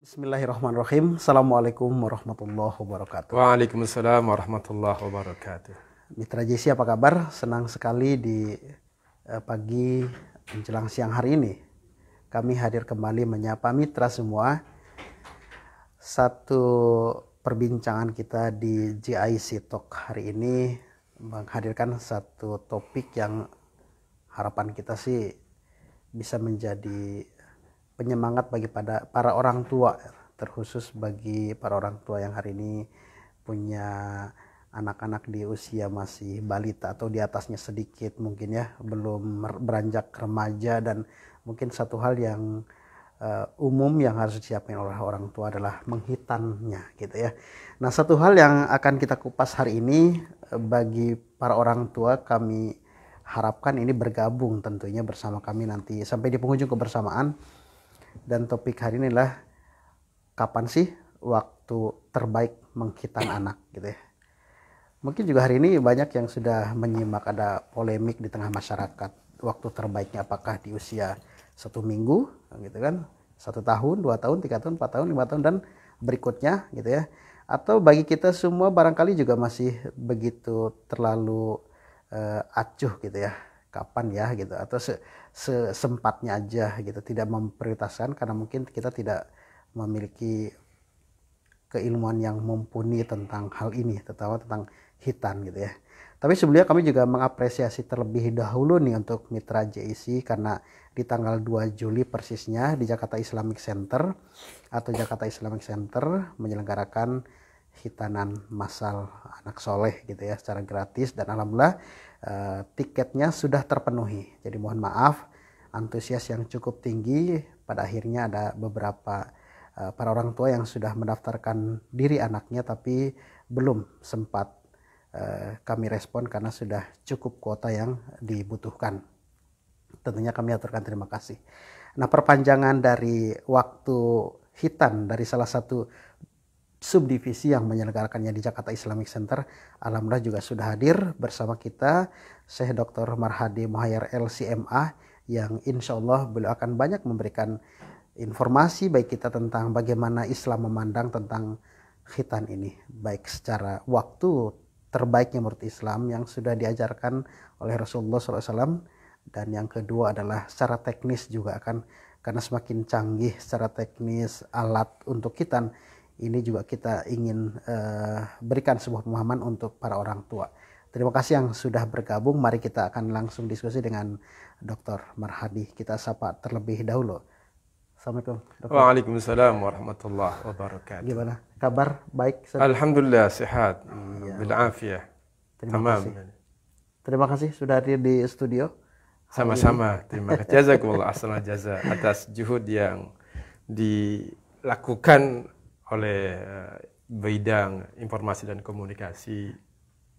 Bismillahirrahmanirrahim. Assalamualaikum warahmatullahi wabarakatuh. Waalaikumsalam warahmatullahi wabarakatuh. Mitra JC apa kabar? Senang sekali di pagi menjelang siang hari ini kami hadir kembali menyapa mitra semua. Satu perbincangan kita di GIC Talk hari ini menghadirkan satu topik yang harapan kita sih bisa menjadi penyemangat bagi para orang tua, terkhusus bagi para orang tua yang hari ini punya anak-anak di usia masih balita atau di atasnya sedikit mungkin ya, belum beranjak remaja. Dan mungkin satu hal yang umum yang harus disiapkan oleh orang tua adalah menghitannya gitu ya. Nah, satu hal yang akan kita kupas hari ini bagi para orang tua, kami harapkan ini bergabung tentunya bersama kami nanti sampai di penghujung kebersamaan. Dan topik hari ini adalah kapan sih waktu terbaik menghitan anak gitu ya. Mungkin juga hari ini banyak yang sudah menyimak, ada polemik di tengah masyarakat. Waktu terbaiknya apakah di usia 1 minggu gitu kan, 1 tahun, 2 tahun, 3 tahun, 4 tahun, 5 tahun dan berikutnya gitu ya. Atau bagi kita semua barangkali juga masih begitu terlalu acuh gitu ya, kapan ya gitu, atau sesempatnya aja gitu, tidak memprioritaskan karena mungkin kita tidak memiliki keilmuan yang mumpuni tentang hal ini, terutama tentang hitan gitu ya. Tapi sebelumnya kami juga mengapresiasi terlebih dahulu nih untuk mitra JIC, karena di tanggal 2 Juli persisnya di Jakarta Islamic Center menyelenggarakan hitanan massal anak soleh gitu ya secara gratis, dan alhamdulillah tiketnya sudah terpenuhi. Jadi mohon maaf, antusias yang cukup tinggi, pada akhirnya ada beberapa para orang tua yang sudah mendaftarkan diri anaknya tapi belum sempat kami respon karena sudah cukup kuota yang dibutuhkan. Tentunya kami aturkan terima kasih. Nah, perpanjangan dari waktu hitan dari salah satu subdivisi yang menyelenggarakannya di Jakarta Islamic Center, alhamdulillah juga sudah hadir bersama kita Syekh Dr. Marhadi Mohayer LCMA, yang insya Allah beliau akan banyak memberikan informasi baik kita tentang bagaimana Islam memandang tentang khitan ini, baik secara waktu terbaiknya menurut Islam yang sudah diajarkan oleh Rasulullah SAW, dan yang kedua adalah secara teknis juga akan, karena semakin canggih secara teknis alat untuk khitan ini juga kita ingin berikan sebuah pemahaman untuk para orang tua. Terima kasih yang sudah bergabung. Mari kita akan langsung diskusi dengan Dr. Marhadi. Kita sapa terlebih dahulu. Assalamualaikum, Dr. Waalaikumsalam warahmatullahi wabarakatuh. Gimana? Kabar baik? Alhamdulillah sehat. Iya. Bil'afiyah. Terima kasih. Terima kasih sudah hadir di studio. Sama-sama. Terima kasih. Jazakumullah ahsanal jaza atas juhud yang dilakukan oleh bidang informasi dan komunikasi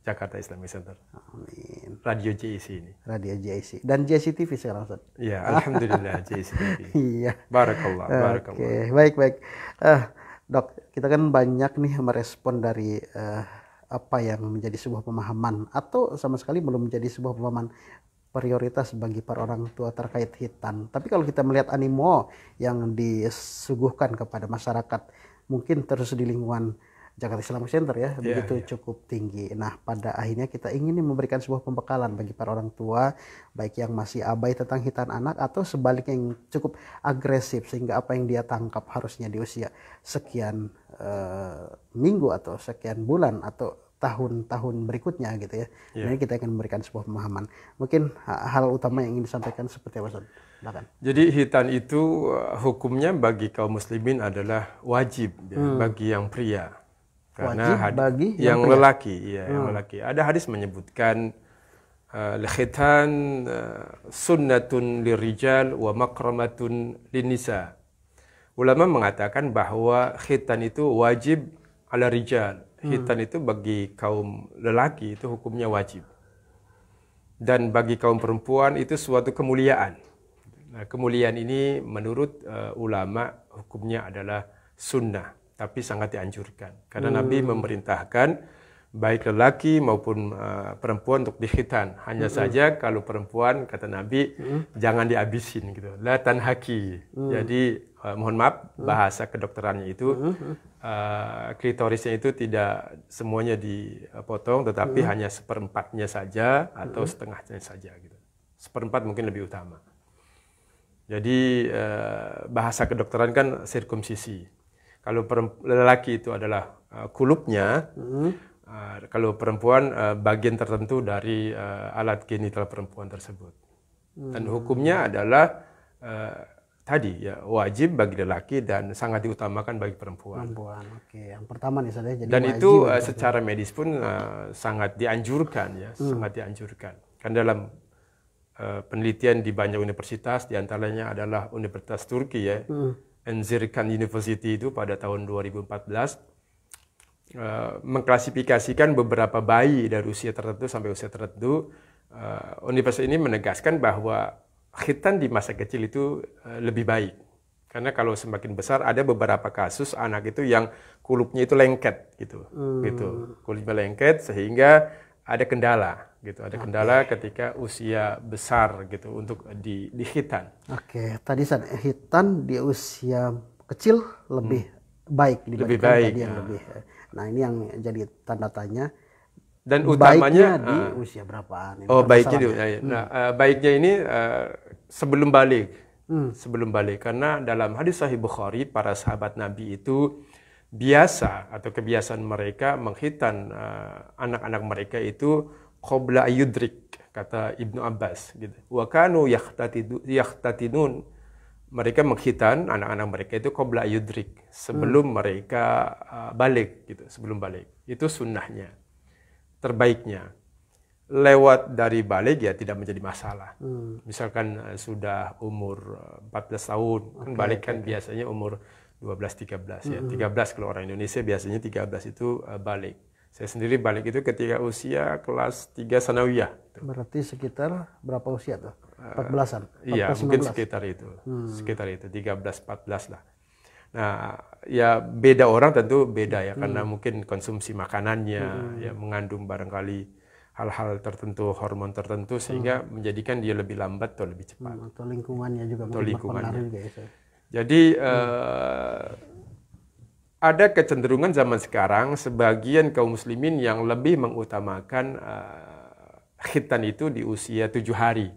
Jakarta Islamic Center. Amin. Radio JIC ini. Radio JIC dan JIC TV sekarang, Ustaz. Ya, alhamdulillah JIC TV. Iya. Barakallah, barakallah. Oke, baik. Dok, kita kan banyak nih merespon dari apa yang menjadi sebuah pemahaman atau sama sekali belum menjadi sebuah pemahaman prioritas bagi para orang tua terkait hitan. Tapi kalau kita melihat animo yang disuguhkan kepada masyarakat, mungkin terus di lingkungan Jakarta Islamic Center ya, begitu cukup tinggi. Nah, pada akhirnya kita ingin memberikan sebuah pembekalan bagi para orang tua, baik yang masih abai tentang hitan anak atau sebaliknya yang cukup agresif sehingga apa yang dia tangkap harusnya di usia sekian minggu atau sekian bulan atau tahun-tahun berikutnya gitu ya. Jadi kita akan memberikan sebuah pemahaman. Mungkin hal utama yang ingin disampaikan seperti apa, Ustaz? Silakan. Jadi hitan itu hukumnya bagi kaum muslimin adalah wajib bagi yang pria. Karena wajib bagi yang lelaki, yang lelaki. Ada hadis menyebutkan khitan sunnatun lirijal wa makramatun linnisa. Ulama mengatakan bahwa khitan itu wajib ala rijal. Khitan itu bagi kaum lelaki itu hukumnya wajib. Dan bagi kaum perempuan itu suatu kemuliaan. Nah, kemuliaan ini menurut ulama hukumnya adalah sunnah, tapi sangat dianjurkan. Karena Nabi memerintahkan baik lelaki maupun perempuan untuk dikhitan. Hanya saja kalau perempuan kata Nabi jangan dihabisin gitu. La tanhaki. Jadi mohon maaf bahasa kedokterannya itu klitorisnya itu tidak semuanya dipotong, tetapi hanya seperempatnya saja atau setengahnya saja gitu. Seperempat mungkin lebih utama. Jadi bahasa kedokteran kan sirkumsisi. Kalau lelaki itu adalah kulupnya, kalau perempuan bagian tertentu dari alat genital perempuan tersebut. Dan hukumnya adalah tadi ya wajib bagi lelaki dan sangat diutamakan bagi perempuan. Oke. Yang pertama nih saya jadi dan wajib itu secara medis pun sangat dianjurkan ya, sangat dianjurkan. Kan dalam penelitian di banyak universitas, diantaranya adalah Universitas Turki ya, Enzirkan University itu pada tahun 2014 mengklasifikasikan beberapa bayi dari usia tertentu sampai usia tertentu. Universitas ini menegaskan bahwa khitan di masa kecil itu lebih baik. Karena kalau semakin besar ada beberapa kasus anak itu yang kulupnya itu lengket gitu. Gitu. Kulupnya lengket sehingga ada kendala gitu. Ada kendala ketika usia besar gitu untuk di khitan. Oke, tadi khitan di usia kecil lebih baik dibandingkan tadi yang lebih. Nah, ini yang jadi tanda tanya. Dan utamanya di usia berapaan? Baiknya baiknya ini sebelum balik. Sebelum balik, karena dalam hadis Sahih Bukhari para sahabat Nabi itu biasa atau kebiasaan mereka menghitan anak-anak mereka itu qabla ayyudrik, kata Ibnu Abbas gitu. Wa kanu yahtatinun, mereka menghitan anak-anak mereka itu qabla ayyudrik, sebelum mereka balik gitu, sebelum balik. Itu sunnahnya, terbaiknya. Lewat dari balik ya tidak menjadi masalah. Misalkan sudah umur 14 tahun, kan balik kan biasanya umur 12-13 ya. 13 kalau orang Indonesia biasanya 13 itu balik. Saya sendiri balik itu ketika usia kelas 3 sanawiyah. Berarti sekitar berapa usia tuh? 14-an? Iya, mungkin sekitar itu. Sekitar itu, 13-14 lah. Nah, ya beda orang tentu beda ya, karena mungkin konsumsi makanannya ya mengandung barangkali hal-hal tertentu, hormon tertentu, sehingga menjadikan dia lebih lambat atau lebih cepat. Atau lingkungannya juga berpengaruh juga ya. Jadi ada kecenderungan zaman sekarang sebagian kaum muslimin yang lebih mengutamakan khitan itu di usia 7 hari.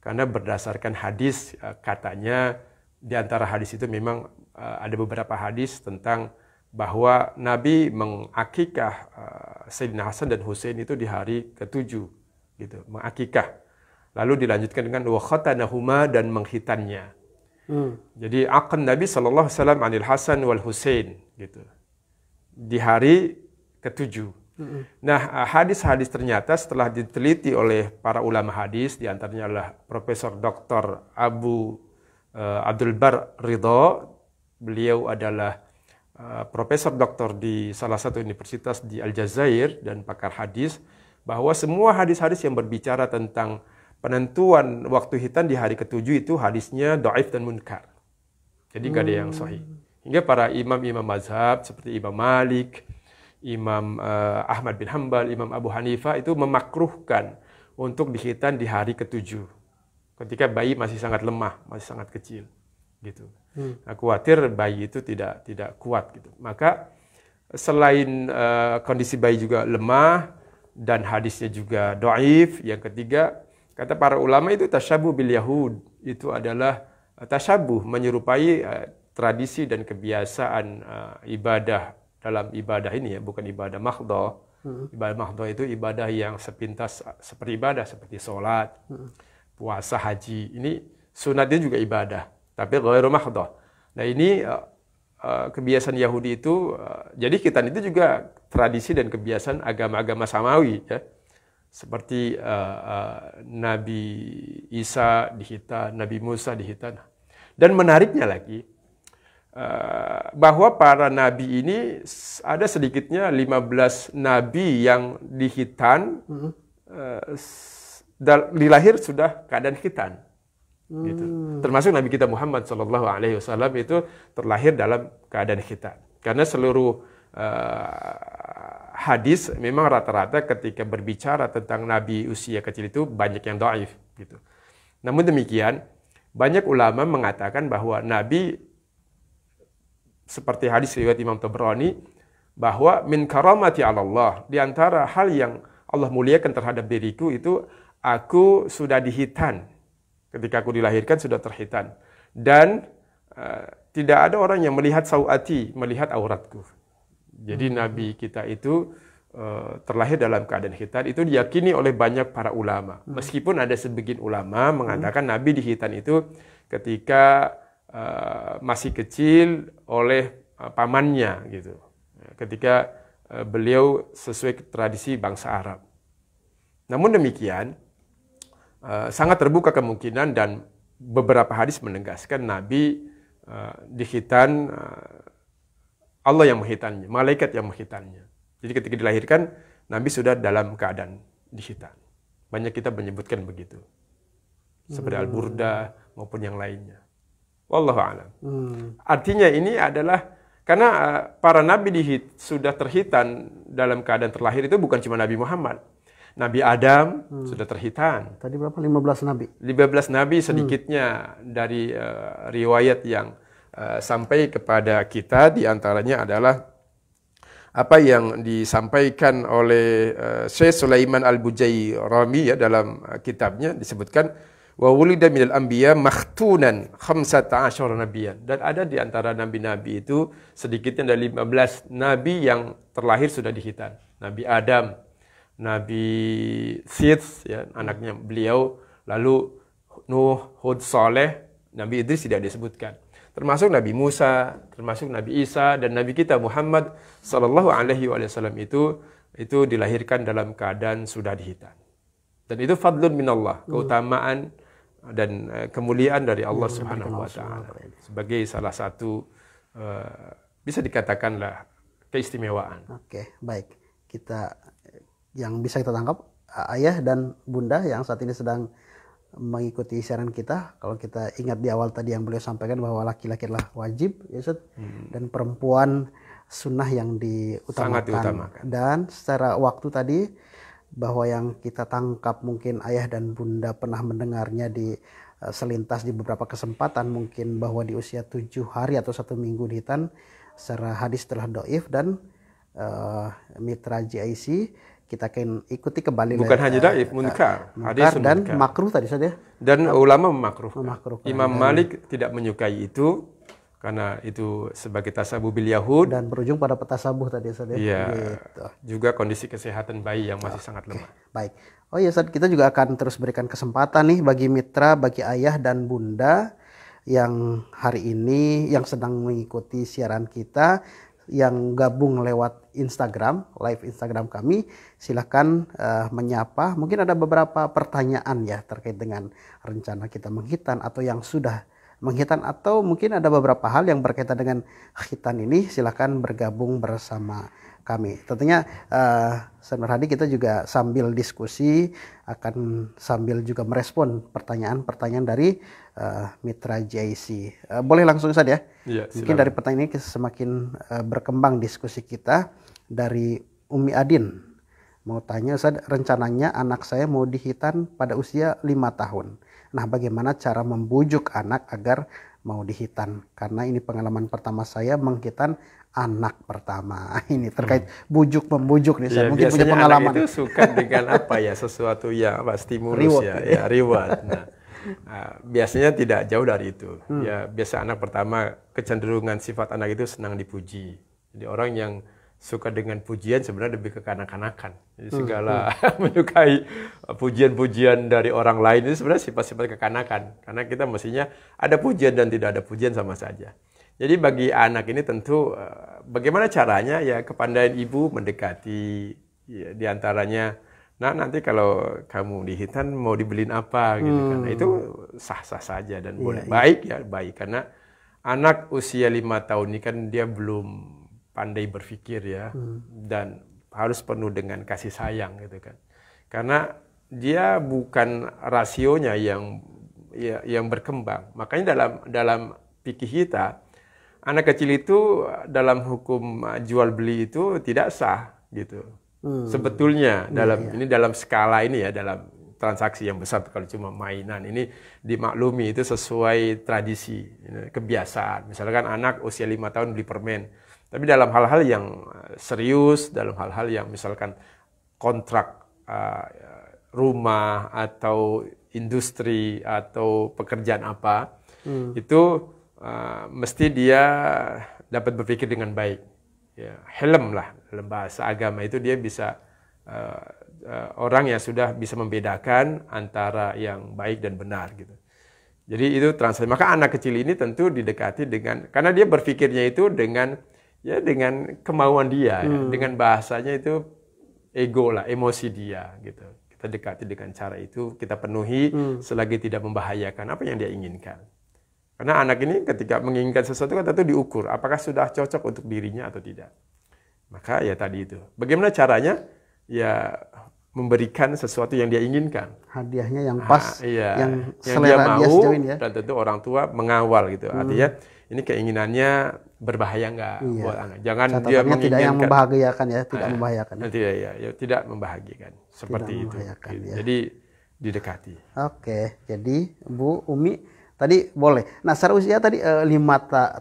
Karena berdasarkan hadis, katanya di antara hadis itu memang ada beberapa hadis tentang bahwa Nabi mengakikah Sayyidina Hasan dan Husain itu di hari ke-7 gitu, mengakikah. Lalu dilanjutkan dengan wa khatanahuma, dan menghitannya. Jadi akad Nabi sallallahu alaihi wasallam anil Hasan wal Husain gitu. Di hari ke-7. Nah, hadis-hadis ternyata setelah diteliti oleh para ulama hadis, di antaranya adalah Profesor Dr. Abdul Bar Ridho. Beliau adalah profesor doktor di salah satu universitas di Aljazair dan pakar hadis, bahwa semua hadis-hadis yang berbicara tentang penentuan waktu khitan di hari ke-7 itu hadisnya dhaif dan munkar. Jadi nggak ada yang sahih. Hingga para imam-imam mazhab seperti Imam Malik, Imam Ahmad bin Hanbal, Imam Abu Hanifah itu memakruhkan untuk dikhitan di hari ke-7 ketika bayi masih sangat lemah, masih sangat kecil gitu. Nah, khawatir bayi itu tidak kuat gitu. Maka selain kondisi bayi juga lemah dan hadisnya juga dhaif, yang ketiga kata para ulama itu tasyabuh bil yahud, itu adalah tasyabuh, menyerupai tradisi dan kebiasaan ibadah dalam ibadah ini ya, bukan ibadah mahdhah. Ibadah mahdhah itu ibadah yang sepintas seperti sholat, puasa, haji. Ini sunatnya juga ibadah, tapi ghairu mahdhah. Nah, ini kebiasaan Yahudi itu, jadi khitan itu juga tradisi dan kebiasaan agama-agama samawi ya. Seperti Nabi Isa dikhitan, Nabi Musa dikhitan. Dan menariknya lagi, bahwa para nabi ini ada sedikitnya 15 nabi yang dikhitan, dilahir sudah keadaan khitan. Gitu. Termasuk Nabi kita Muhammad SAW itu terlahir dalam keadaan khitan. Karena seluruh hadis memang rata-rata ketika berbicara tentang Nabi usia kecil itu banyak yang dhaif gitu. Namun demikian, banyak ulama mengatakan bahwa Nabi seperti hadis riwayat Imam Tabrani bahwa min karamati 'ala Allah, di antara hal yang Allah muliakan terhadap diriku itu aku sudah dihitan. Ketika aku dilahirkan sudah terhitan dan tidak ada orang yang melihat sawati, melihat auratku. Jadi Nabi kita itu terlahir dalam keadaan khitan, itu diyakini oleh banyak para ulama. Meskipun ada sebagian ulama mengatakan Nabi dihitan itu ketika masih kecil oleh pamannya gitu. Ketika beliau sesuai tradisi bangsa Arab. Namun demikian sangat terbuka kemungkinan dan beberapa hadis menegaskan Nabi dihitan Allah yang menghitannya, malaikat yang menghitannya. Jadi ketika dilahirkan, Nabi sudah dalam keadaan dihitan. Banyak kita menyebutkan begitu. Seperti Al-Burda maupun yang lainnya. Wallahu a'lam. Artinya ini adalah karena para nabi sudah terhitan dalam keadaan terlahir itu bukan cuma Nabi Muhammad. Nabi Adam sudah terhitan. Tadi berapa? 15 nabi? 15 nabi sedikitnya dari riwayat yang sampai kepada kita, diantaranya adalah apa yang disampaikan oleh Syekh Sulaiman Al-Bujairami ya, dalam kitabnya disebutkan wa wulida minal anbiya makhtunan 15 nabiyyan, dan ada di antara nabi-nabi itu sedikitnya dari 15 nabi yang terlahir sudah dihitan. Nabi Adam, Nabi Sith ya, anaknya beliau, lalu Nuh, Hud, Saleh, Nabi Idris tidak disebutkan. Termasuk Nabi Musa, termasuk Nabi Isa, dan Nabi kita Muhammad sallallahu alaihi wasallam itu dilahirkan dalam keadaan sudah dihitan. Dan itu fadlun minallah, keutamaan dan kemuliaan dari Allah Subhanahu wa taala. Sebagai salah satu bisa dikatakanlah keistimewaan. Oke, baik. Kita yang bisa kita tangkap, ayah dan bunda yang saat ini sedang mengikuti siaran kita, kalau kita ingat di awal tadi yang beliau sampaikan bahwa laki-laki adalah wajib, ya Ustaz, dan perempuan sunnah yang diutamakan. Sangat diutamakan. Dan secara waktu tadi bahwa yang kita tangkap mungkin ayah dan bunda pernah mendengarnya di selintas di beberapa kesempatan, mungkin bahwa di usia 7 hari atau 1 minggu dihitan, secara hadis telah doif dan mitra JIC kita akan ikuti kembali. Bukan hanya dhaif, munkar. Munkar dan makruh tadi saja. Dan ulama memakruhkan. Imam Dan Malik tidak menyukai itu karena itu sebagai tasabuh bil Yahud. Dan berujung pada petasabuh tadi saja. Iya. Gitu. Juga kondisi kesehatan bayi yang masih sangat lemah. Baik. Oh iya Ustaz, kita juga akan terus berikan kesempatan nih bagi mitra, bagi ayah dan bunda yang hari ini yang sedang mengikuti siaran kita, yang gabung lewat Instagram, live Instagram kami, silakan menyapa. Mungkin ada beberapa pertanyaan ya terkait dengan rencana kita menghitan atau yang sudah menghitan, atau mungkin ada beberapa hal yang berkaitan dengan khitan ini, silakan bergabung bersama kami. Tentunya Saudara Hadi, kita juga sambil diskusi akan sambil juga merespon pertanyaan-pertanyaan dari mitra JIC. Boleh langsung saja ya. Ya, mungkin dari pertanyaan ini semakin berkembang diskusi kita. Dari Umi Adin mau tanya, Ustaz, rencananya anak saya mau dihitan pada usia 5 tahun. Nah, bagaimana cara membujuk anak agar mau dihitan? Karena ini pengalaman pertama saya menghitan anak pertama. Ini terkait bujuk membujuk nih, saya mungkin punya pengalaman. Anak itu suka dengan apa ya, sesuatu yang stimulus reward, ya reward. Nah, biasanya tidak jauh dari itu. Ya, biasa anak pertama kecenderungan sifat anak itu senang dipuji. Jadi orang yang suka dengan pujian sebenarnya lebih ke kanak-kanakan. Jadi segala menyukai pujian-pujian dari orang lain itu sebenarnya sifat-sifat kekanakan. Karena kita mestinya ada pujian dan tidak ada pujian sama saja. Jadi bagi anak ini tentu bagaimana caranya, ya kepandaian ibu mendekati, ya, diantaranya, nah nanti kalau kamu dihitan mau dibeliin apa gitu kan. Nah, itu sah-sah saja dan boleh. Baik ya, baik. Karena anak usia 5 tahun ini kan dia belum pandai berpikir ya, dan harus penuh dengan kasih sayang gitu kan. Karena dia bukan rasionya yang berkembang. Makanya dalam fikih kita, anak kecil itu dalam hukum jual beli itu tidak sah gitu. Sebetulnya ini dalam skala ini ya, dalam transaksi yang besar, kalau cuma mainan ini dimaklumi itu sesuai tradisi, kebiasaan. Misalkan anak usia 5 tahun beli permen, tapi dalam hal-hal yang serius, dalam hal-hal yang misalkan kontrak rumah atau industri atau pekerjaan apa, itu mesti dia dapat berpikir dengan baik. Ya, helm lah, dalam bahasa agama itu dia bisa orang yang sudah bisa membedakan antara yang baik dan benar gitu. Jadi itu translate. Maka anak kecil ini tentu didekati dengan, karena dia berpikirnya itu dengan kemauan dia, ya, dengan bahasanya itu ego lah, emosi dia gitu. Kita dekati dengan cara itu, kita penuhi selagi tidak membahayakan apa yang dia inginkan. Karena anak ini ketika menginginkan sesuatu kan tentu diukur, apakah sudah cocok untuk dirinya atau tidak. Maka ya tadi itu. Bagaimana caranya? Ya memberikan sesuatu yang dia inginkan. Hadiahnya yang pas, yang selera dia mau, sejauh ini ya. Dan tentu orang tua mengawal gitu. Artinya ini keinginannya berbahaya enggak buat anak. Jangan dia menginginkan. Tidak yang membahagiakan ya, tidak membahayakan. Tidak membahagiakan. Seperti tidak itu. Gitu. Ya. Jadi didekati. Oke, jadi Bu Umi tadi boleh. Nah, secara usia tadi 5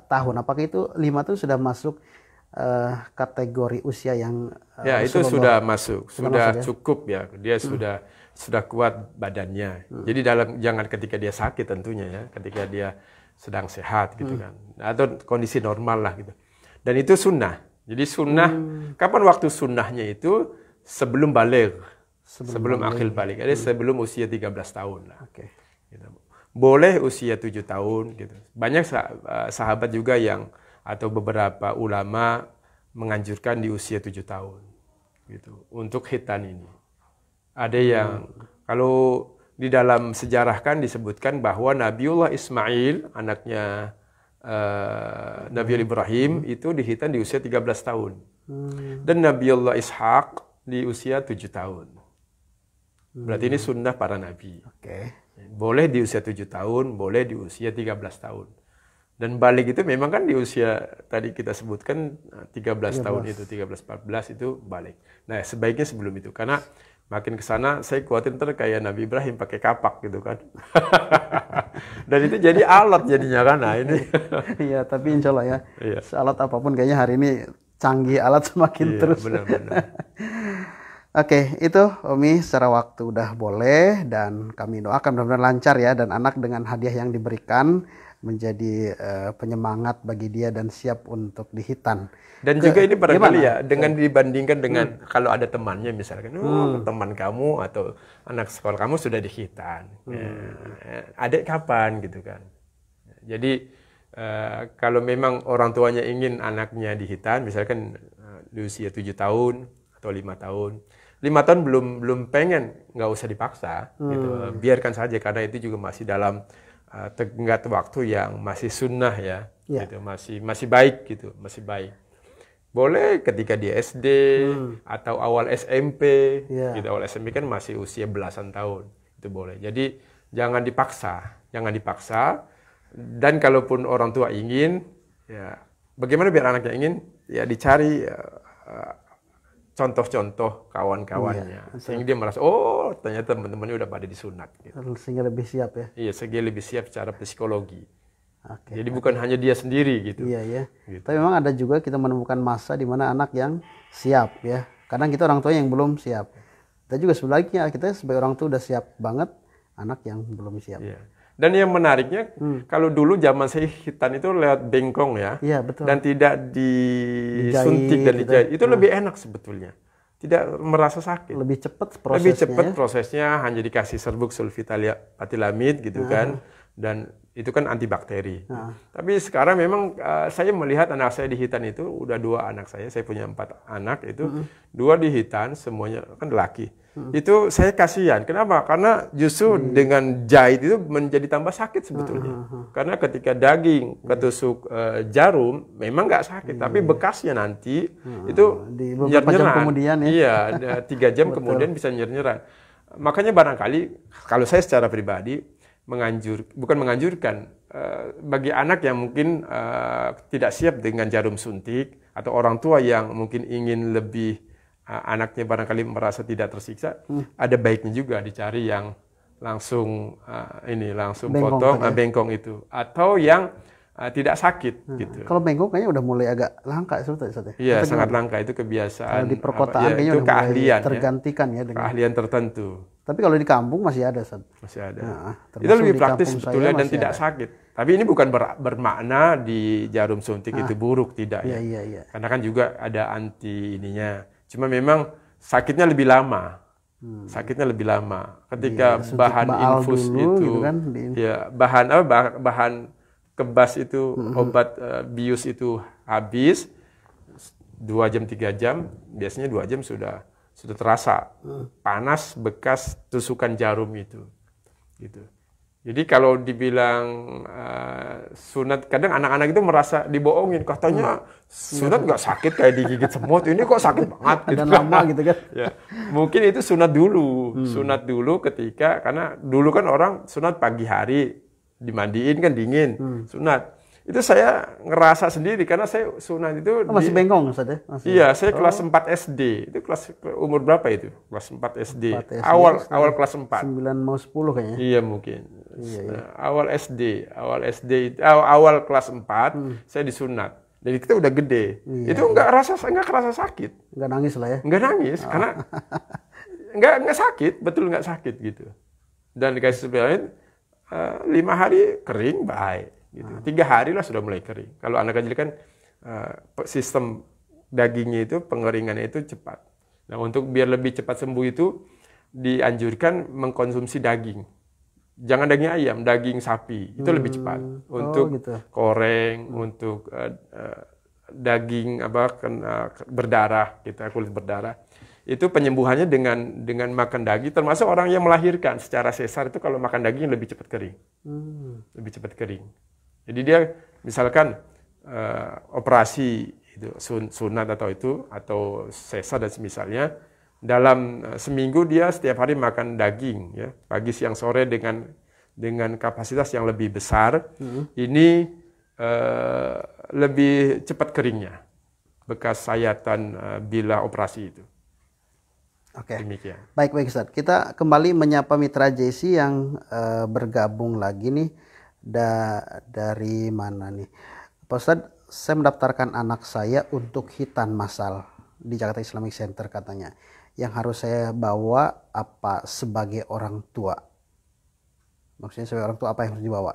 tahun. Apakah itu 5 tahun sudah masuk kategori usia yang ya itu sudah masuk, sudah masuk, cukup ya, dia sudah kuat badannya. Jadi jangan ketika dia sakit tentunya ya, ketika dia sedang sehat gitu kan, atau kondisi normal lah gitu. Dan itu sunnah. Jadi sunnah, kapan waktu sunnahnya itu? Sebelum balik, sebelum akhil balik, jadi sebelum usia 13 tahun lah. Okay. Gitu. Boleh usia 7 tahun gitu. Banyak sahabat juga yang atau beberapa ulama menganjurkan di usia 7 tahun gitu untuk khitan ini. Ada yang kalau di dalam sejarah kan disebutkan bahwa Nabiullah Ismail, anaknya Nabiullah Ibrahim itu dihitan di usia 13 tahun. Dan Nabiullah Ishaq di usia 7 tahun. Berarti ini sunnah para nabi. Boleh di usia 7 tahun, boleh di usia 13 tahun. Dan balik itu memang kan di usia tadi kita sebutkan 13 tahun itu, 13-14 itu balik. Nah sebaiknya sebelum itu, karena makin ke sana saya khawatir ntar kayak Nabi Ibrahim pakai kapak gitu kan. Dan itu jadi alat jadinya kan. Nah ini. Iya, tapi insya Allah ya, iya. Alat apapun kayaknya hari ini canggih alat semakin terus. Benar-benar. Oke, itu Umi secara waktu udah boleh dan kami doakan benar-benar lancar ya, dan anak dengan hadiah yang diberikan menjadi penyemangat bagi dia dan siap untuk dihitan. Dan juga ini barangkali ya, dengan dibandingkan dengan kalau ada temannya misalkan, teman kamu atau anak sekolah kamu sudah dihitan, adik kapan gitu kan. Jadi kalau memang orang tuanya ingin anaknya dihitan, misalkan di usia 7 tahun atau 5 tahun. 5 tahun belum pengen, nggak usah dipaksa, gitu. Biarkan saja karena itu juga masih dalam tenggat waktu yang masih sunnah ya, gitu. Masih baik gitu, masih baik. Boleh ketika di SD atau awal SMP, gitu. Awal SMP kan masih usia belasan tahun, itu boleh. Jadi jangan dipaksa. Dan kalaupun orang tua ingin, ya bagaimana biar anaknya ingin, ya dicari contoh-contoh kawan-kawannya, sehingga dia merasa, oh ternyata teman-temannya udah pada disunat. Gitu. Sehingga lebih siap ya? Iya, sehingga lebih siap secara psikologi. Jadi bukan hanya dia sendiri gitu. Iya ya. Gitu. Tapi memang ada juga kita menemukan masa di mana anak yang siap ya. Kadang kita orang tua yang belum siap. Kita juga sebaliknya, kita sebagai orang tua udah siap banget, anak yang belum siap. Iya. Dan yang menariknya, kalau dulu zaman saya hitan itu lewat bengkong ya, betul. Dan tidak disuntik dan dijahit, itu lebih enak sebetulnya. Tidak merasa sakit. Lebih cepat prosesnya. Prosesnya, hanya dikasih serbuk sulfatilamid gitu kan, dan itu kan antibakteri. Tapi sekarang memang saya melihat anak saya di hitan itu, udah 2 anak saya punya 4 anak itu, 2 di hitan, semuanya kan laki. Itu saya kasihan. Kenapa? Karena justru dengan jahit itu menjadi tambah sakit sebetulnya. Karena ketika daging ketusuk jarum, memang nggak sakit, tapi bekasnya nanti itu nyernyuran. Kemudian ya. Iya, 3 jam kemudian bisa nyernyuran. Makanya barangkali kalau saya secara pribadi bukan menganjurkan bagi anak yang mungkin tidak siap dengan jarum suntik, atau orang tua yang mungkin ingin lebih anaknya barangkali merasa tidak tersiksa, ada baiknya juga dicari yang langsung langsung Bengkong potong tadi ya? bengkong itu, atau yang tidak sakit gitu. Kalau bengkong kayaknya udah mulai agak langka sebetulnya. Iya, sangat langka, itu kebiasaan. Kalau di perkotaan kayaknya itu udah mulai keahlian tergantikan ya dengan. keahlian tertentu. Tapi kalau di kampung masih ada, Ustaz. Masih ada. Termasuk Itu lebih di praktis kampung sebetulnya saya dan masih tidak ada. sakit. Tapi ini bukan bermakna di jarum suntik itu buruk, tidak ya. Iya. Karena kan juga ada anti ininya. Cuma memang sakitnya lebih lama. Sakitnya lebih lama. Ketika Suntik bahan baal infus dulu itu, gitu kan, ya bahan kebas itu, obat bius itu habis 2 jam 3 jam, biasanya 2 jam sudah terasa panas bekas tusukan jarum itu, gitu. Jadi kalau dibilang sunat, kadang anak-anak itu merasa dibohongin, katanya sunat nggak sakit kayak digigit semut, ini kok sakit banget. Ada nama gitu kan. Ya, mungkin itu sunat dulu ketika, karena dulu kan orang sunat pagi hari, dimandiin kan dingin, sunat. Itu saya ngerasa sendiri karena saya sunat itu Masih bengkong, Ustaz ya? Iya, saya kelas 4 SD. Itu kelas umur berapa itu? Kelas 4 SD. 4 SD, Awal kelas 4. 9 mau 10 kayaknya. Iya mungkin. Awal SD, awal kelas 4 saya disunat. Jadi kita udah gede. Itu nggak kerasa sakit. Nggak nangis lah ya. Nggak nangis karena nggak sakit, betul nggak sakit gitu. Dan dikasih suplemen 5 hari kering baik. Gitu. 3 hari lah sudah mulai kering. Kalau anak kecil kan sistem dagingnya itu, pengeringannya itu cepat. Nah, untuk biar lebih cepat sembuh itu dianjurkan mengkonsumsi daging. Jangan daging ayam, daging sapi. Itu lebih cepat. Untuk gitu. koreng, untuk daging berdarah, kulit berdarah. Itu penyembuhannya dengan makan daging, termasuk orang yang melahirkan secara sesar itu kalau makan daging lebih cepat kering. Lebih cepat kering. Jadi dia misalkan operasi itu sunat atau sesar dan semisalnya, dalam seminggu dia setiap hari makan daging ya, pagi siang sore dengan kapasitas yang lebih besar, ini lebih cepat keringnya bekas sayatan bila operasi itu. Oke. Demikian. Baik Ustaz. Kita kembali menyapa mitra JC yang bergabung lagi nih. Dari mana nih? Pak Ustadz, saya mendaftarkan anak saya untuk hitan massal di Jakarta Islamic Center katanya. Yang harus saya bawa apa sebagai orang tua? Maksudnya sebagai orang tua apa yang harus dibawa?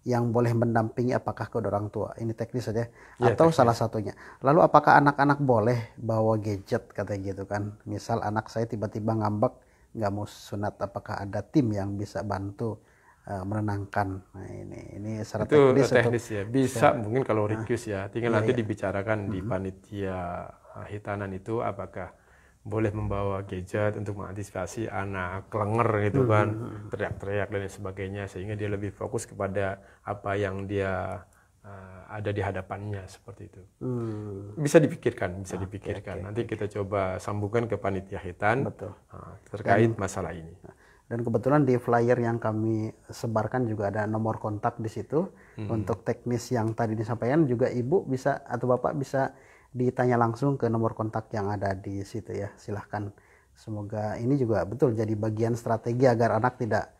Yang boleh mendampingi apakah kedua orang tua? Ini teknis saja. Atau teknis. Salah satunya. Lalu apakah anak-anak boleh bawa gadget katanya gitu kan? Misal anak saya tiba-tiba ngambek nggak mau sunat, apakah ada tim yang bisa bantu menenangkan? Nah, ini secara teknis ya. Bisa mungkin kalau request ya. Tinggal nanti dibicarakan di panitia hitanan itu apakah boleh membawa gadget untuk mengantisipasi anak kelenger gitu kan, teriak-teriak dan sebagainya, sehingga dia lebih fokus kepada apa yang dia ada di hadapannya seperti itu. Bisa dipikirkan. Nanti kita coba sambungkan ke panitia hitan terkait masalah ini. Dan kebetulan di flyer yang kami sebarkan juga ada nomor kontak di situ. Untuk teknis yang tadi disampaikan juga ibu bisa atau bapak bisa ditanya langsung ke nomor kontak yang ada di situ ya. Silahkan. Semoga ini juga betul jadi bagian strategi agar anak tidak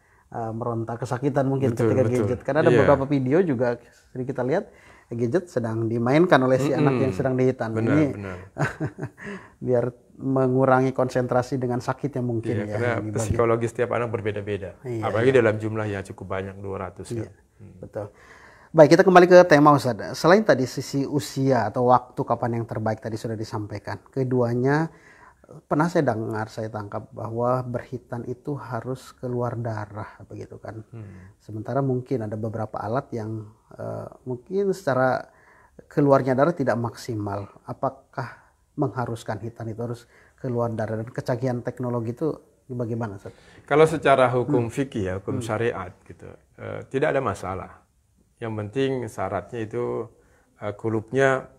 meronta kesakitan mungkin ketika gadget. Karena ada beberapa video juga sering kita lihat gadget sedang dimainkan oleh si anak yang sedang dihitan. Ini biar mengurangi konsentrasi dengan sakit yang mungkin ya. Karena psikologi setiap anak berbeda-beda. Apalagi dalam jumlah yang cukup banyak 200 ya. Betul. Baik, kita kembali ke tema Ustaz. Selain tadi sisi usia atau waktu kapan yang terbaik tadi sudah disampaikan. Keduanya pernah saya dengar, saya tangkap bahwa berhitan itu harus keluar darah begitu kan. Sementara mungkin ada beberapa alat yang mungkin secara keluarnya darah tidak maksimal. Apakah mengharuskan hitan itu harus keluar darah, dan kecanggihan teknologi itu bagaimana Ustaz? Kalau secara hukum fikih ya, hukum syariat gitu, tidak ada masalah. Yang penting syaratnya itu kulupnya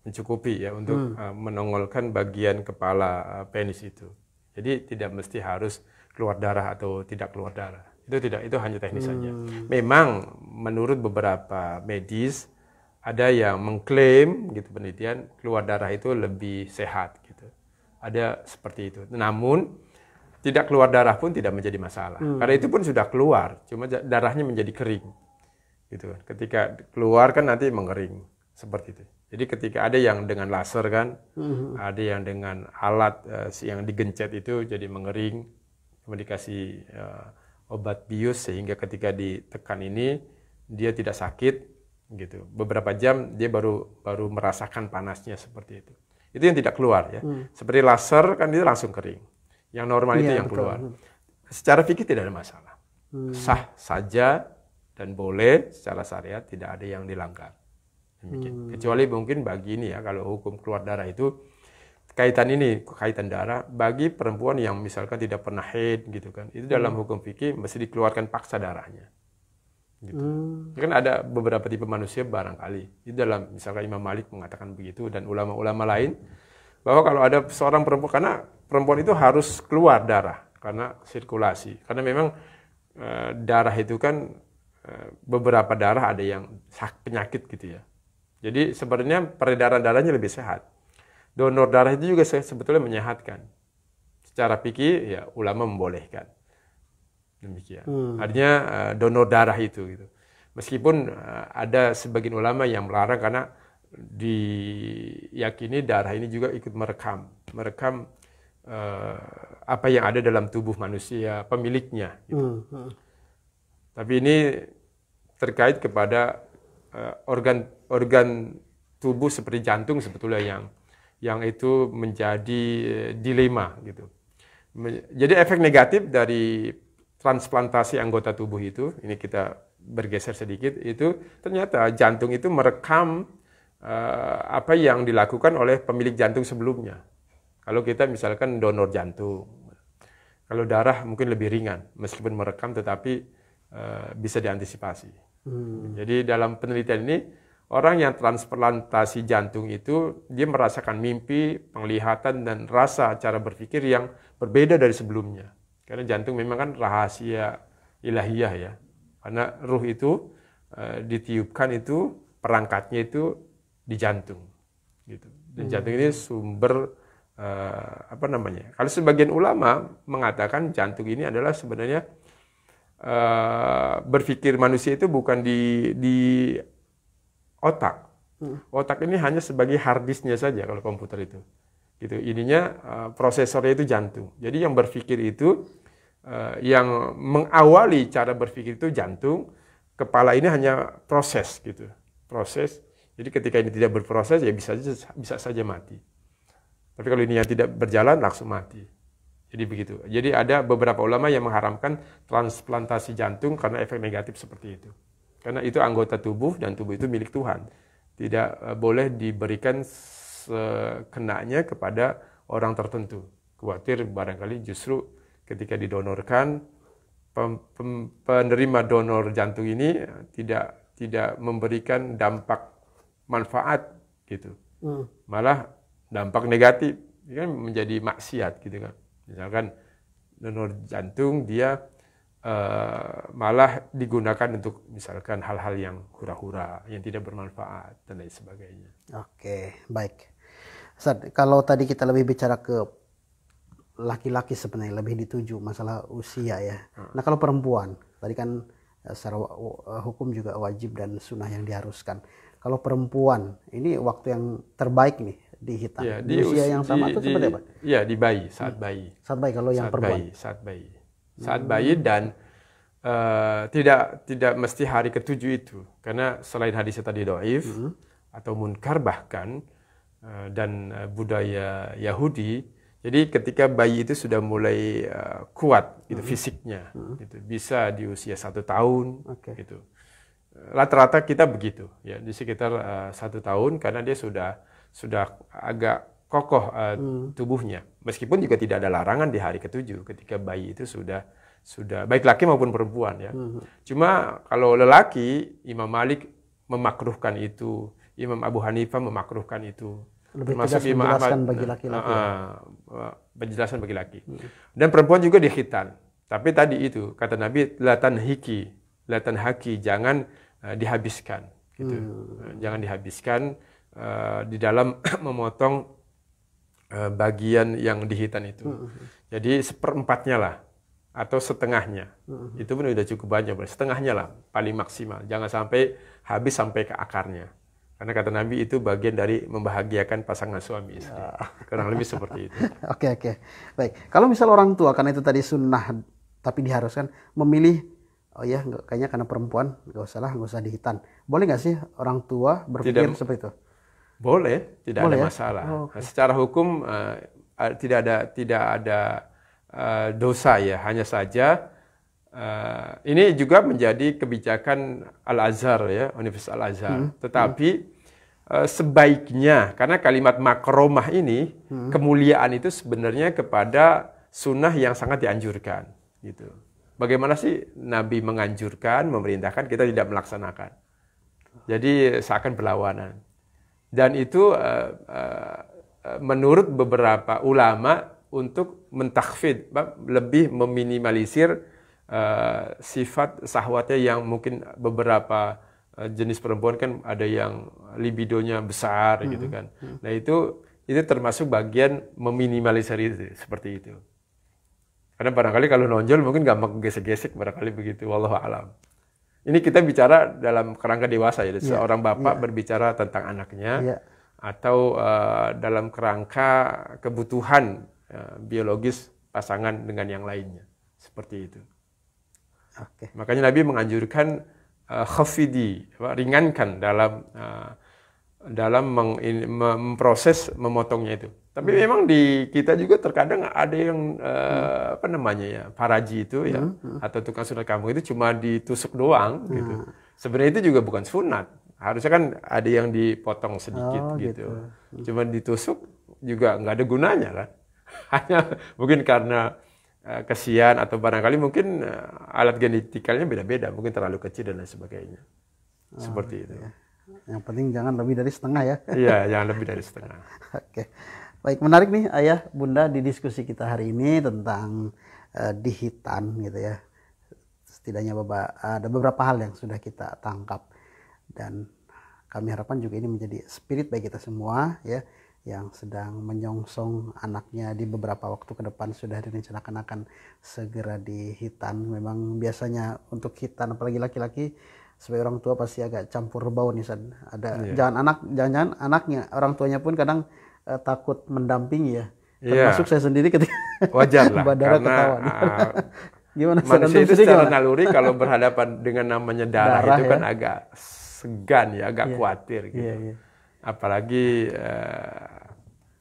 mencukupi ya untuk menongolkan bagian kepala penis itu. Jadi tidak mesti harus keluar darah atau tidak keluar darah. Itu hanya teknis saja. Memang menurut beberapa medis ada yang mengklaim gitu penelitian keluar darah itu lebih sehat gitu. ada seperti itu. Namun tidak keluar darah pun tidak menjadi masalah. Karena itu pun sudah keluar, cuma darahnya menjadi kering. Gitu kan. Ketika keluar kan nanti mengering seperti itu. Jadi ketika ada yang dengan laser kan, ada yang dengan alat yang digencet itu jadi mengering, kemudian dikasih obat bius sehingga ketika ditekan ini dia tidak sakit gitu. Beberapa jam dia baru merasakan panasnya seperti itu. Itu yang tidak keluar ya. Seperti laser kan dia langsung kering. Yang normal itu yang keluar. Secara fikih tidak ada masalah. Sah saja dan boleh secara syariat, tidak ada yang dilanggar. Demikian. Kecuali mungkin bagi ini ya, kalau hukum keluar darah itu kaitan darah bagi perempuan yang misalkan tidak pernah haid gitu kan. Itu dalam hukum fikih mesti dikeluarkan paksa darahnya. Gitu. Kan ada beberapa tipe manusia barangkali. Itu dalam misalkan Imam Malik mengatakan begitu dan ulama-ulama lain bahwa kalau ada seorang perempuan, karena perempuan itu harus keluar darah karena sirkulasi. Karena memang darah itu kan beberapa darah ada yang penyakit gitu ya. Jadi sebenarnya peredaran darahnya lebih sehat. Donor darah itu juga sebetulnya menyehatkan. Secara fikih ya ulama membolehkan. Demikian. Artinya donor darah itu gitu. Meskipun ada sebagian ulama yang melarang karena diyakini darah ini juga ikut merekam apa yang ada dalam tubuh manusia pemiliknya gitu. Tapi ini terkait kepada organ tubuh seperti jantung sebetulnya yang itu menjadi dilema gitu. Jadi efek negatif dari transplantasi anggota tubuh itu, ini kita bergeser sedikit, itu ternyata jantung itu merekam apa yang dilakukan oleh pemilik jantung sebelumnya. Kalau kita misalkan donor jantung, kalau darah mungkin lebih ringan, meskipun merekam tetapi bisa diantisipasi. Jadi dalam penelitian ini, orang yang transplantasi jantung itu, dia merasakan mimpi, penglihatan, dan rasa cara berpikir yang berbeda dari sebelumnya. Karena jantung memang kan rahasia ilahiyah ya. Karena ruh itu ditiupkan itu, perangkatnya itu di jantung. Gitu. Dan jantung ini sumber, kalau sebagian ulama mengatakan jantung ini adalah sebenarnya berpikir manusia itu bukan di otak. Otak ini hanya sebagai hard disknya saja kalau komputer itu. Gitu. Ininya prosesornya itu jantung. Jadi yang berpikir itu yang mengawali cara berpikir itu jantung, kepala ini hanya proses gitu. Proses. Jadi ketika ini tidak berproses ya bisa saja mati. Tapi kalau ini yang tidak berjalan langsung mati. Jadi begitu. Jadi ada beberapa ulama yang mengharamkan transplantasi jantung karena efek negatif seperti itu. Karena itu anggota tubuh dan tubuh itu milik Tuhan. Tidak boleh diberikan sekenanya kepada orang tertentu. Khawatir barangkali justru ketika didonorkan, penerima donor jantung ini tidak memberikan dampak manfaat gitu. Malah dampak negatif. Ini kan menjadi maksiat gitu kan. Misalkan donor jantung dia malah digunakan untuk misalkan hal-hal yang hura-hura, yang tidak bermanfaat dan lain sebagainya. Oke, baik. Ustaz, kalau tadi kita lebih bicara ke laki-laki sebenarnya lebih dituju masalah usia ya. Nah kalau perempuan, tadi kan secara hukum juga wajib dan sunnah yang diharuskan. Kalau perempuan, ini waktu yang terbaik nih dihitan. Ya, di usia yang sama atau seperti apa? Ya, di bayi, saat bayi. Saat bayi kalau yang perempuan. Saat bayi dan tidak mesti hari ke-7 itu. Karena selain hadisnya tadi dhaif atau munkar bahkan dan budaya Yahudi, jadi ketika bayi itu sudah mulai kuat gitu, fisiknya, gitu, bisa di usia 1 tahun, gitu. Rata-rata kita begitu, ya di sekitar 1 tahun karena dia sudah agak kokoh tubuhnya. Meskipun juga tidak ada larangan di hari ke-7 ketika bayi itu sudah baik laki maupun perempuan ya. Cuma kalau lelaki, Imam Malik memakruhkan itu, Imam Abu Hanifah memakruhkan itu. Lebih tegas menjelaskan bagi laki-laki. Penjelasan bagi laki. Dan perempuan juga dikhitan. Tapi tadi itu kata Nabi latan haki, jangan dihabiskan. Gitu. Jangan dihabiskan di dalam memotong bagian yang dihitan itu. Jadi seperempatnya lah atau setengahnya. Itu pun udah cukup banyak, setengahnya lah paling maksimal. Jangan sampai habis sampai ke akarnya. Karena kata Nabi itu bagian dari membahagiakan pasangan suami istri. Kurang lebih seperti itu. Oke. Baik. Kalau misal orang tua, karena itu tadi sunnah, tapi diharuskan memilih, oh ya kayaknya karena perempuan, nggak usah dihitan. Boleh nggak sih orang tua berpikir seperti itu? Boleh, tidak ada masalah. Okay. Secara hukum tidak ada dosa ya. Hanya saja ini juga menjadi kebijakan Al-Azhar ya, Universitas Al-Azhar. Tetapi sebaiknya, karena kalimat makromah ini, kemuliaan itu sebenarnya kepada sunnah yang sangat dianjurkan. Gitu. Bagaimana sih Nabi menganjurkan, memerintahkan, kita tidak melaksanakan. Jadi seakan berlawanan. Dan itu menurut beberapa ulama untuk mentakhfid, lebih meminimalisir sifat syahwatnya yang mungkin beberapa jenis perempuan kan ada yang libidonya besar gitu kan. Nah itu termasuk bagian meminimalisir itu, seperti itu. Karena barangkali kalau nonjol mungkin gampang gesek-gesek, barangkali begitu. Wallahu a'lam. Ini kita bicara dalam kerangka dewasa ya, seorang bapak berbicara tentang anaknya atau dalam kerangka kebutuhan biologis pasangan dengan yang lainnya, seperti itu. Makanya Nabi menganjurkan khafidi, ringankan dalam memproses memotongnya itu. Tapi memang di kita juga terkadang ada yang paraji itu ya, atau tukang sunat kampung itu cuma ditusuk doang gitu. Sebenarnya itu juga bukan sunat. Harusnya kan ada yang dipotong sedikit gitu. Cuma ditusuk juga nggak ada gunanya kan. Hanya mungkin karena kesian atau barangkali mungkin alat genetikalnya beda-beda, mungkin terlalu kecil dan lain sebagainya. Seperti itu. Ya. Yang penting jangan lebih dari setengah ya. Iya, jangan lebih dari setengah. Oke. Baik, menarik nih Ayah, Bunda, di diskusi kita hari ini tentang dihitan gitu ya. Setidaknya ada beberapa hal yang sudah kita tangkap, dan kami harapkan juga ini menjadi spirit bagi kita semua ya, yang sedang menyongsong anaknya di beberapa waktu ke depan sudah direncanakan akan segera dihitan. Memang biasanya untuk hitan, apalagi laki-laki, sebagai orang tua pasti agak campur bau nih, ada jangan-jangan anaknya, orang tuanya pun kadang takut mendampingi ya. Termasuk saya sendiri ketika wajar lah, Badara karena ketawa. Gimana manusia itu secara naluri kalau berhadapan dengan namanya darah itu kan agak segan ya, agak khawatir gitu. Apalagi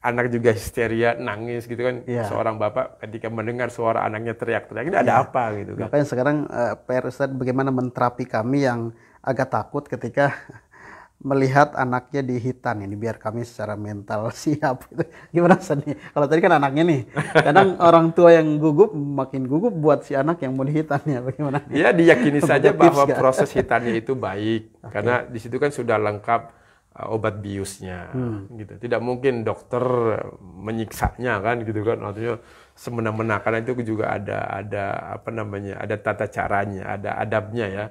anak juga histeria, nangis gitu kan. Seorang bapak ketika mendengar suara anaknya teriak-teriak, ini ada apa gitu kan. Makanya sekarang PR Ustadz bagaimana menterapi kami yang agak takut ketika melihat anaknya dihitan ini, biar kami secara mental siap gitu. Gimana Ustadz nih? Kalau tadi kan anaknya nih, kadang orang tua yang gugup makin gugup buat si anak yang mau dihitannya, bagaimana? Ya diyakini saja bahwa proses hitannya itu baik, karena di situ kan sudah lengkap obat biusnya, gitu. Tidak mungkin dokter menyiksanya kan, gitu kan. Artinya semena-mena, karena itu juga ada tata caranya, ada adabnya ya,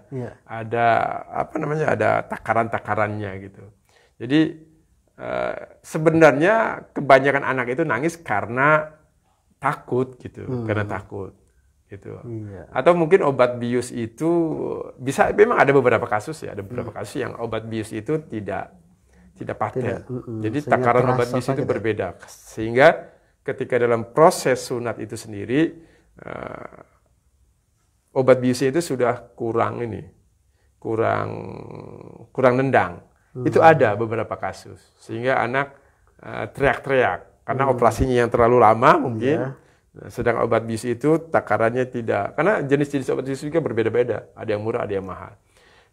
ada takaran-takarannya gitu. Jadi sebenarnya kebanyakan anak itu nangis karena takut gitu, karena takut. Gitu. Atau mungkin obat bius itu bisa, memang ada beberapa kasus ya, ada beberapa kasus yang obat bius itu tidak paten. Jadi takaran obat bius itu berbeda, sehingga ketika dalam proses sunat itu sendiri obat biusnya itu sudah kurang nendang. Itu ada beberapa kasus, sehingga anak teriak-teriak karena operasinya yang terlalu lama mungkin. Sedang obat bius itu takarannya tidak, karena jenis-jenis obat bius juga berbeda-beda, ada yang murah, ada yang mahal.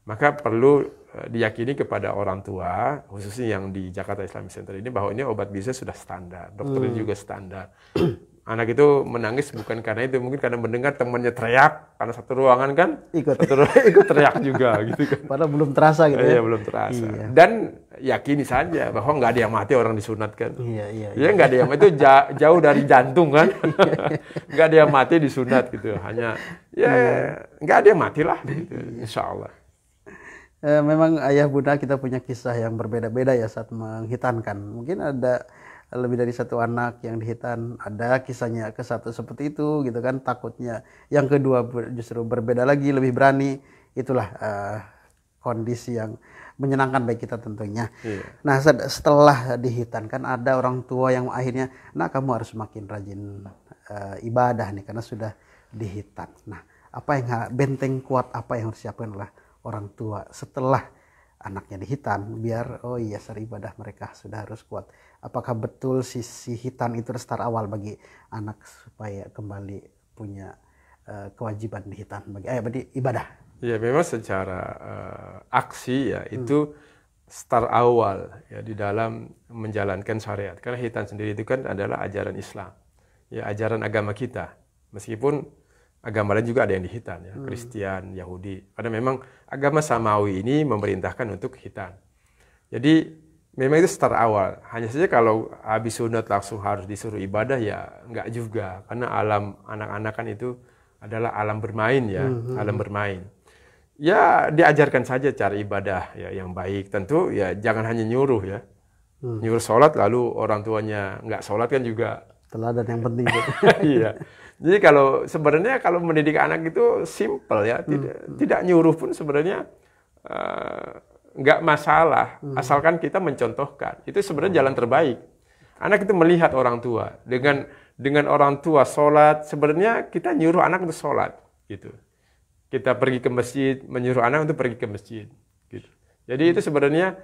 Maka perlu diyakini kepada orang tua, khususnya yang di Jakarta Islamic Center ini, bahwa ini obat biusnya sudah standar, dokternya juga standar. Anak itu menangis bukan karena itu, mungkin karena mendengar temannya teriak, karena satu ruangan kan, ikut teriak juga gitu kan. Padahal belum terasa gitu ya. Iya, belum terasa. Dan yakini saja bahwa nggak ada yang mati orang disunat kan. Iya, nggak ada yang mati, itu jauh dari jantung kan. Nggak ada yang mati disunat gitu. Hanya nggak ada yang mati lah gitu, insya Allah. Memang ayah bunda kita punya kisah yang berbeda-beda ya saat menghitankan. Mungkin ada lebih dari satu anak yang dihitan, ada kisahnya ke satu seperti itu gitu kan, takutnya yang kedua justru berbeda lagi, lebih berani. Itulah kondisi yang menyenangkan bagi kita tentunya. Nah setelah dihitan kan ada orang tua yang akhirnya, nah kamu harus makin rajin ibadah nih karena sudah dihitan. Nah apa yang benteng kuat apa yang harus siapkan oleh orang tua setelah anaknya dihitan biar oh iya ibadah mereka sudah harus kuat. Apakah betul sisi hitan itu start awal bagi anak supaya kembali punya kewajiban dihitan bagi ibadah? Ya memang secara aksi ya itu start awal ya di dalam menjalankan syariat. Karena hitan sendiri itu kan adalah ajaran Islam, ya ajaran agama kita. Meskipun agama lain juga ada yang dihitan ya, Kristen, Yahudi. Karena memang agama Samawi ini memerintahkan untuk hitan. Jadi memang itu start awal. Hanya saja kalau habis sunat langsung harus disuruh ibadah ya enggak juga. Karena alam anak-anak kan itu adalah alam bermain ya, alam bermain. Ya diajarkan saja cara ibadah ya yang baik. Tentu ya jangan hanya nyuruh ya. Nyuruh sholat lalu orang tuanya nggak sholat kan juga teladan yang penting. Iya. Jadi kalau sebenarnya kalau mendidik anak itu simple ya, tidak nyuruh pun sebenarnya nggak masalah, asalkan kita mencontohkan. Itu sebenarnya jalan terbaik. Anak itu melihat orang tua dengan orang tua sholat, sebenarnya kita nyuruh anak untuk sholat, gitu. Kita pergi ke masjid, menyuruh anak untuk pergi ke masjid, gitu. Jadi itu sebenarnya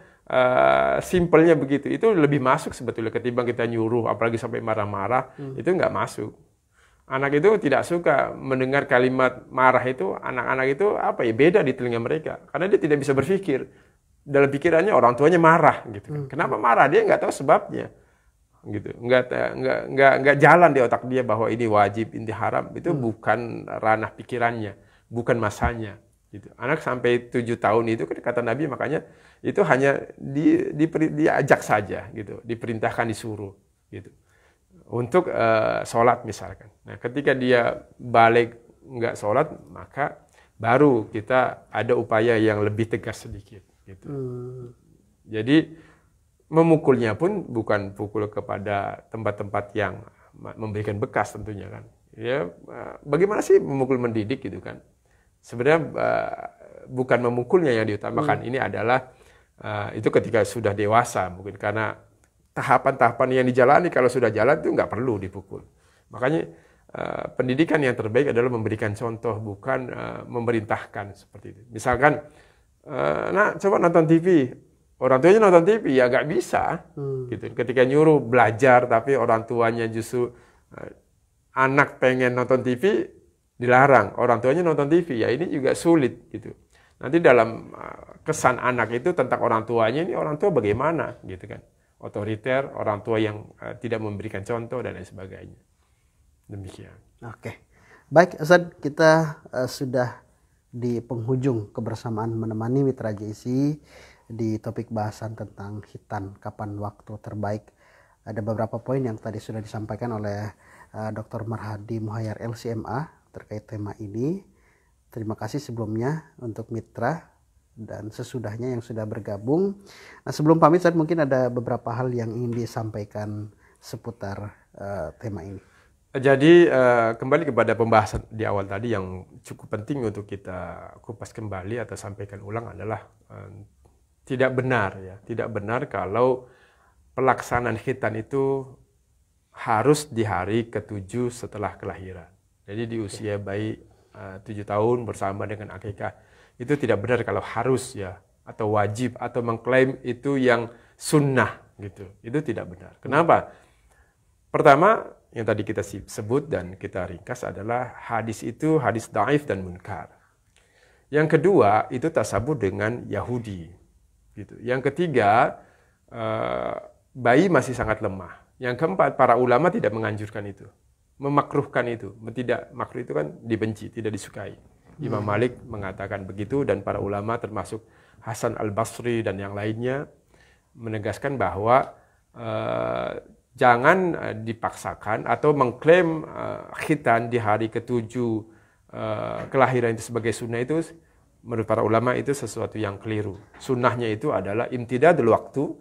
simpelnya begitu. Itu lebih masuk sebetulnya ketimbang kita nyuruh, apalagi sampai marah-marah, itu nggak masuk. Anak itu tidak suka mendengar kalimat marah itu, anak-anak itu apa ya beda di telinga mereka, karena dia tidak bisa berpikir. Dalam pikirannya orang tuanya marah, gitu. Kenapa marah? Dia nggak tahu sebabnya, gitu. Nggak jalan di otak dia bahwa ini wajib, ini haram. Itu bukan ranah pikirannya, bukan masanya. Gitu. Anak sampai 7 tahun itu kata Nabi makanya itu hanya diajak saja, gitu, diperintahkan disuruh, gitu. Untuk sholat misalkan. Nah, ketika dia balik nggak sholat, maka baru kita ada upaya yang lebih tegas sedikit. Gitu. Jadi memukulnya pun bukan pukul kepada tempat-tempat yang memberikan bekas tentunya kan. Ya, bagaimana sih memukul mendidik gitu kan? Sebenarnya bukan memukulnya yang diutamakan. Ini adalah itu ketika sudah dewasa mungkin karena tahapan-tahapan yang dijalani kalau sudah jalan itu nggak perlu dipukul. Makanya pendidikan yang terbaik adalah memberikan contoh bukan memerintahkan seperti itu. Misalkan, nah coba nonton TV, orang tuanya nonton TV ya nggak bisa. Gitu. Ketika nyuruh belajar tapi orang tuanya justru anak pengen nonton TV dilarang, orang tuanya nonton TV ya ini juga sulit gitu. Nanti dalam kesan anak itu tentang orang tuanya ini orang tua bagaimana gitu kan. Otoriter, orang tua yang tidak memberikan contoh dan lain sebagainya. Demikian. Oke. Baik, Ustaz, kita sudah di penghujung kebersamaan menemani Mitra JC di topik bahasan tentang hitan, kapan waktu terbaik. Ada beberapa poin yang tadi sudah disampaikan oleh Dr. Marhadi Muhayyar LCMA terkait tema ini. Terima kasih sebelumnya untuk Mitra dan sesudahnya yang sudah bergabung. Nah sebelum pamit Ustaz, mungkin ada beberapa hal yang ingin disampaikan seputar tema ini. Jadi kembali kepada pembahasan di awal tadi yang cukup penting untuk kita kupas kembali atau sampaikan ulang adalah tidak benar kalau pelaksanaan khitan itu harus di hari ke-7 setelah kelahiran. Jadi di usia bayi 7 tahun bersama dengan akikah. Itu tidak benar kalau harus ya atau wajib atau mengklaim itu yang sunnah gitu. Itu tidak benar. Kenapa? Pertama yang tadi kita sebut dan kita ringkas adalah hadis itu hadis dhaif dan munkar. Yang kedua itu tasabbuh dengan Yahudi gitu. Yang ketiga bayi masih sangat lemah. Yang keempat para ulama tidak menganjurkan itu. Memakruhkan itu. Tidak, makruh itu kan dibenci, tidak disukai. Imam Malik mengatakan begitu dan para ulama termasuk Hasan al-Basri dan yang lainnya menegaskan bahwa jangan dipaksakan atau mengklaim khitan di hari ke-7 kelahiran itu sebagai sunnah itu menurut para ulama itu sesuatu yang keliru. Sunnahnya itu adalah imtidadul waktu,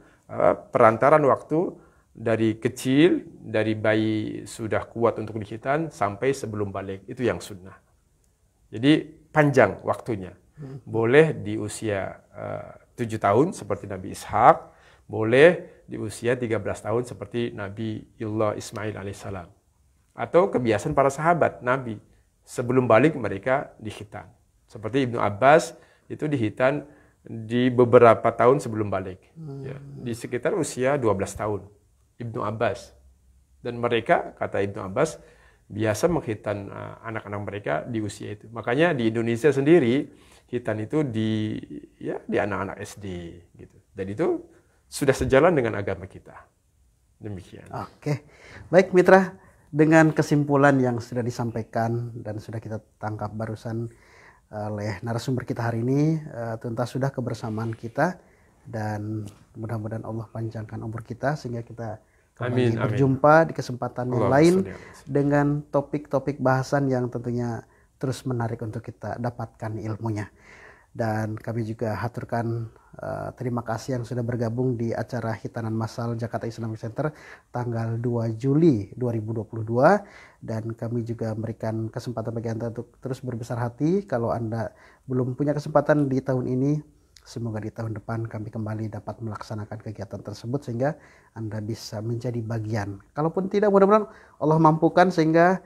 perantaran waktu dari kecil, dari bayi sudah kuat untuk dikhitan sampai sebelum balik, itu yang sunnah. Jadi panjang waktunya. Boleh di usia 7 tahun seperti Nabi Ishak, boleh di usia 13 tahun seperti Nabiullah Ismail alaihissalam. Atau kebiasaan para sahabat Nabi, sebelum balik mereka dikhitan. Seperti Ibnu Abbas itu dikhitan di beberapa tahun sebelum balik. Ya, di sekitar usia 12 tahun. Ibnu Abbas. Dan mereka, kata Ibnu Abbas, biasa menghitan anak-anak mereka di usia itu. Makanya di Indonesia sendiri, hitan itu di anak-anak SD. Gitu. Dan itu sudah sejalan dengan agama kita. Demikian. Oke, baik mitra, dengan kesimpulan yang sudah disampaikan dan sudah kita tangkap barusan oleh narasumber kita hari ini, tuntas sudah kebersamaan kita, dan mudah-mudahan Allah panjangkan umur kita sehingga kita kembali berjumpa di kesempatan yang lain dengan topik-topik bahasan yang tentunya terus menarik untuk kita dapatkan ilmunya. Dan kami juga haturkan terima kasih yang sudah bergabung di acara Hitanan Massal Jakarta Islamic Center tanggal 2 Juli 2022, dan kami juga memberikan kesempatan bagi Anda untuk terus berbesar hati. Kalau Anda belum punya kesempatan di tahun ini, semoga di tahun depan kami kembali dapat melaksanakan kegiatan tersebut sehingga Anda bisa menjadi bagian. Kalaupun tidak, mudah-mudahan Allah mampukan sehingga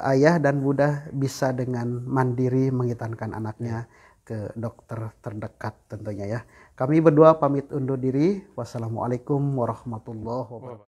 ayah dan bunda bisa dengan mandiri menghitankan anaknya ke dokter terdekat tentunya ya. Kami berdua pamit undur diri. Wassalamualaikum warahmatullahi wabarakatuh.